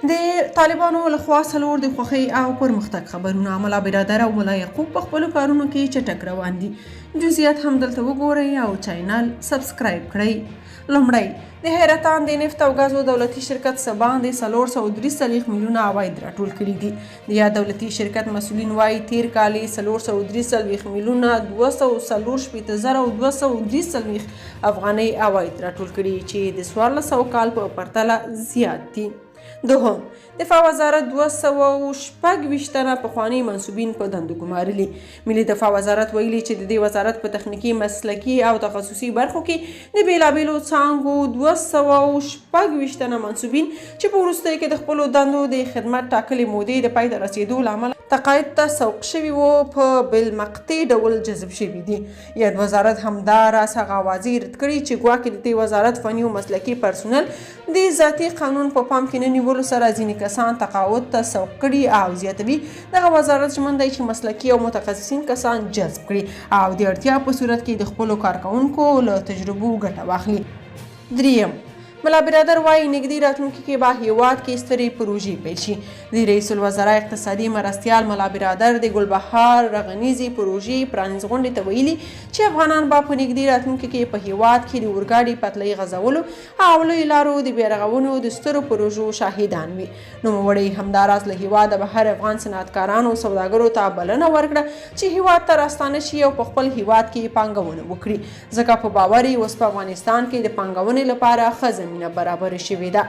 د طالبانو لخوا څلور د خوښۍ او پرمختګ خبرونه ملا برادر او ملا یعقوب په خپلو کارونو کې چټک روان دي. جزئیات هم دلته وګورئ او چینل سبسکرایب کړئ. لومړی د حیرتان د نفت او ګازو دولتي شرکت څه باندې 443 میلیونه عواید راټول کړي دي. د یا دولتي شرکت مسؤلین وایي تیر کال 443 میلیونه 248,230 افغانۍ عواید راټول کړي چې د 1400 کال په پرتله زیات دي. دوهم دفاع وزارت 226 تنه پخواني منصوبین په دندو ګمارلي. ملي دفاع وزارت ویلي چې د دې وزارت په تخنیکي، مسلکي او تخصصي برخو کې د بیلابیلو څانګو 226 تنه منصوبین چې په وروستیو کې د خپلو دندو د خدمت ټاکلې مودې د پای ته رسیدو له امله تقاعد ته سوق شوي وو په بالمقطع ډول جذب شوي دي. یاد وزارت همداراز هغه اوازې رد کړي چې ګواکې د دې وزارت فني او مسلکي پرسونل د ذاتي قانون په پام کې نه نیولو سره ځینې کسان تقاعد ته سوق کړي او زیاتوي. دغه وزارت ژمن دی چې مسلکي او متخصصین کسان جذب کړي او د اړتیا په صورت کې د خپلو کارکوونکو له تجربو ګټه واخلي. دریم ملا برادر وایي نږدې راتلونکي کې به هیواد کې سترې پروژې پیل شي. د رئیس الوزرا اقتصادي مرستیال ملا برادر د ګلبهار رغنیزي پروژې پرانیز غونډې ته ویلي چې افغانان به په نږدې راتلونکي کې په هیواد کې د اورګاډي پټلۍ غځولو او لویو لارو د بیارغونو د سترو پروژو شاهدان وي. نوموړی همداراز له هیواده بهر افغان صنعتکارانو او سوداګرو ته بلنه ورکړه چې هیواد ته راستانه شي او په خپل هیواد کې پانګونه وکړي، ځکه په باور یې اوس په افغانستان کې د پانګونې لپاره ښه زمینه برابر شوې ده.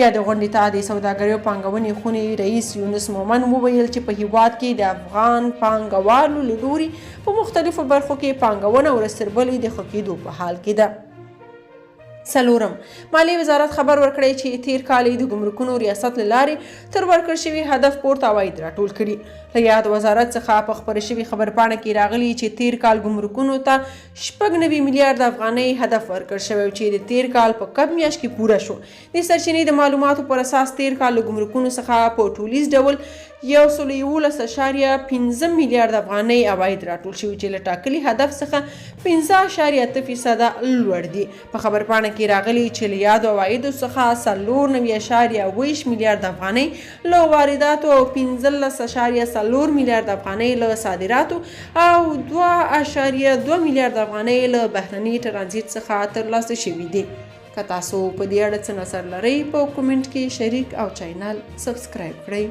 یا د غونډې ته د سوداګرۍ او پانګونې خونې رئیس یونس مومن وویل چې په هیواد کې د افغان پانګوالو له لوري په مختلفو برخو کې پانګونه ورستربلې د ښه کېدو په حال کې ده. څلورم مالیې وزارت خبر ورکړی چې تیر کال د ګمرکونو ریاست له لارې تر ورکړل شوي هدف پورته عواید راټول کړي. له یاد وزارت څخه په خپره شوي خبرپاڼه کې راغلي چې تیر کال ګمرکونو ته 96 میلیارډ افغانۍ هدف ورکړل شوی چې د تیر کال په کب میاشت کې پوره شو. د سرچینې د معلوماتو پر اساس تیر کال له ګمرکونو څخه په ټولیز ډول 111.15 میلیارډ افغانۍ عواید راټول شوي چې له ټاکلي هدف څخه 15.8% لوړ دي. په خبرپاڼه کې راغلي چې له یادو عوایدو څخه 94.20 میلیارډ افغانۍ له وارداتو او 15.4 میلیارډ افغانۍ له صادراتو او 2.2 میلیارډ افغانۍ له بهرني ترانزیت څخه ترلاسه شوي دي. که تاسو په دې اړه څه نظر لرئ په کومنټ کې شریک او چینل سبسکرایب کړئ.